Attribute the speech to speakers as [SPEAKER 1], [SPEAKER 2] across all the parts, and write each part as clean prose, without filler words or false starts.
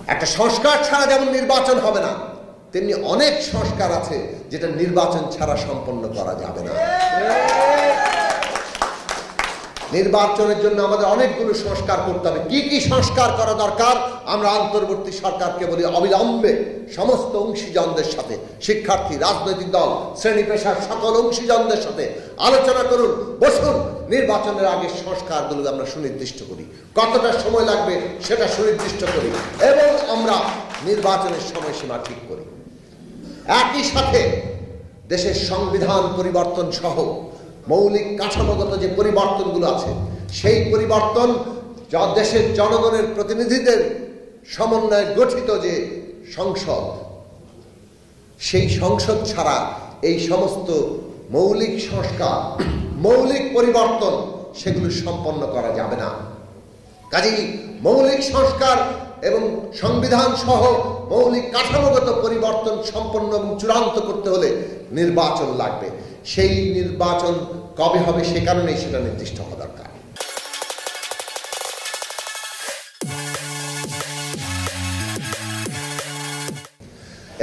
[SPEAKER 1] একটা সংস্কার ছাড়া যেমন নির্বাচন হবে না, তেমনি অনেক সংস্কার আছে যেটা নির্বাচন ছাড়া সম্পন্ন করা যাবে না। নির্বাচনের জন্য আমাদের অনেকগুলো সংস্কার করতে হবে। কি কি সংস্কার করা দরকার? আমরা অন্তর্বর্তী সরকারকে বলি অবিলম্বে সমস্ত অংশীজনদের সাথে, শিক্ষার্থী, রাজনৈতিক দল, শ্রেণী পেশার সকল অংশীজনদের সাথে আলোচনা করুন, বসুন, নির্বাচনের আগে সংস্কারগুলো আমরা সুনির্দিষ্ট করি, কতটা সময় লাগবে সেটা সুনির্দিষ্ট করি এবং আমরা নির্বাচনের সময়সীমা ঠিক করি। একই সাথে দেশের সংবিধান পরিবর্তন সহ মৌলিক কাঠামোগত যে পরিবর্তনগুলো আছে, সেই পরিবর্তন যা দেশের জনগণের প্রতিনিধিদের সমন্বয়ে গঠিত যে সংসদ, সেই সংসদ ছাড়া এই সমস্ত মৌলিক সংস্কার, মৌলিক পরিবর্তন সেগুলো সম্পন্ন করা যাবে না। কাজেই মৌলিক সংস্কার এবং সংবিধান সহ মৌলিক কাঠামোগত পরিবর্তন সম্পন্ন এবং চূড়ান্ত করতে হলে নির্বাচন লাগবে। সেই নির্বাচন কবে হবে সে কারণেই সেটা নির্দিষ্ট হওয়া দরকার।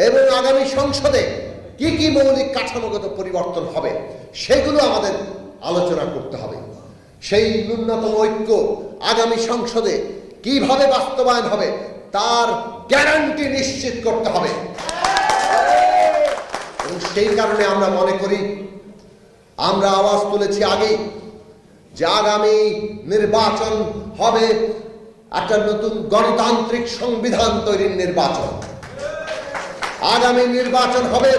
[SPEAKER 1] এবং আগামী সংসদে কি কি মৌলিক কাঠামোগত পরিবর্তন হবে সেগুলো আমাদের আলোচনা করতে হবে। সেই ন্যূনতম ঐক্য আগামী সংসদে কিভাবে বাস্তবায়ন হবে তার গ্যারান্টি নিশ্চিত করতে হবে। এবং সেই কারণে আমরা মনে করি, আমরা আওয়াজ তুলেছি আগেই যে আগামী নির্বাচন হবে একটা নতুন গণতান্ত্রিক সংবিধান তৈরির নির্বাচন। আগামী নির্বাচন হবে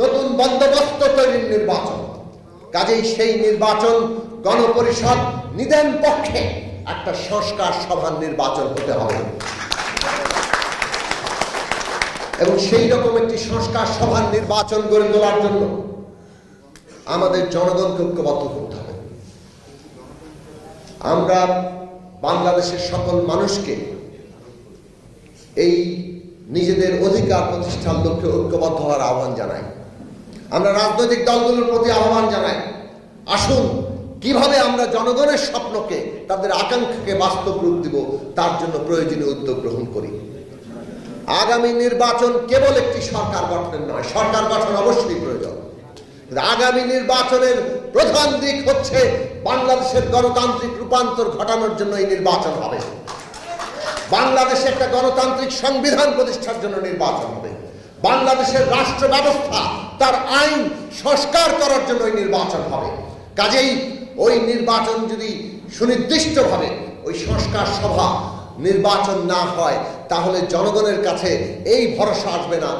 [SPEAKER 1] নতুন বন্দোবস্ত তৈরির নির্বাচন। কাজেই সেই নির্বাচন গণপরিষদ নিদেন পক্ষে একটা সংস্কার সভার নির্বাচন হতে হবে এবং সেই রকম একটি সংস্কার সভার নির্বাচন গড়ে তোলার জন্য আমাদের জনগণকে ঐক্যবদ্ধ করতে হবে। আমরা বাংলাদেশের সকল মানুষকে এই নিজেদের অধিকার প্রতিষ্ঠার লক্ষ্যে ঐক্যবদ্ধ হওয়ার আহ্বান জানাই। আমরা রাজনৈতিক দলগুলোর প্রতি আহ্বান জানাই, আসুন কিভাবে আমরা জনগণের স্বপ্নকে, তাদের আকাঙ্ক্ষাকে বাস্তব রূপ দিব তার জন্য প্রয়োজনীয় উদ্যোগ গ্রহণ করি। আগামী নির্বাচন কেবল একটি সরকার গঠনের নয়, সরকার গঠন অবশ্যই প্রয়োজন। আগামী নির্বাচনের প্রধান দিক হচ্ছে বাংলাদেশের গণতান্ত্রিক রূপান্তর ঘটানোর জন্য এই নির্বাচন হবে। বাংলাদেশে একটা গণতান্ত্রিক সংবিধান প্রতিষ্ঠার জন্য নির্বাচন হবে। বাংলাদেশের রাষ্ট্র ব্যবস্থা, তার আইন সংস্কার করার জন্য এই নির্বাচন হবে। কাজেই ওই নির্বাচন যদি সুনির্দিষ্টভাবে ওই সংস্কার সভা নির্বাচন না হয়, তাহলে জনগণের কাছে এই ভরসা আসবে না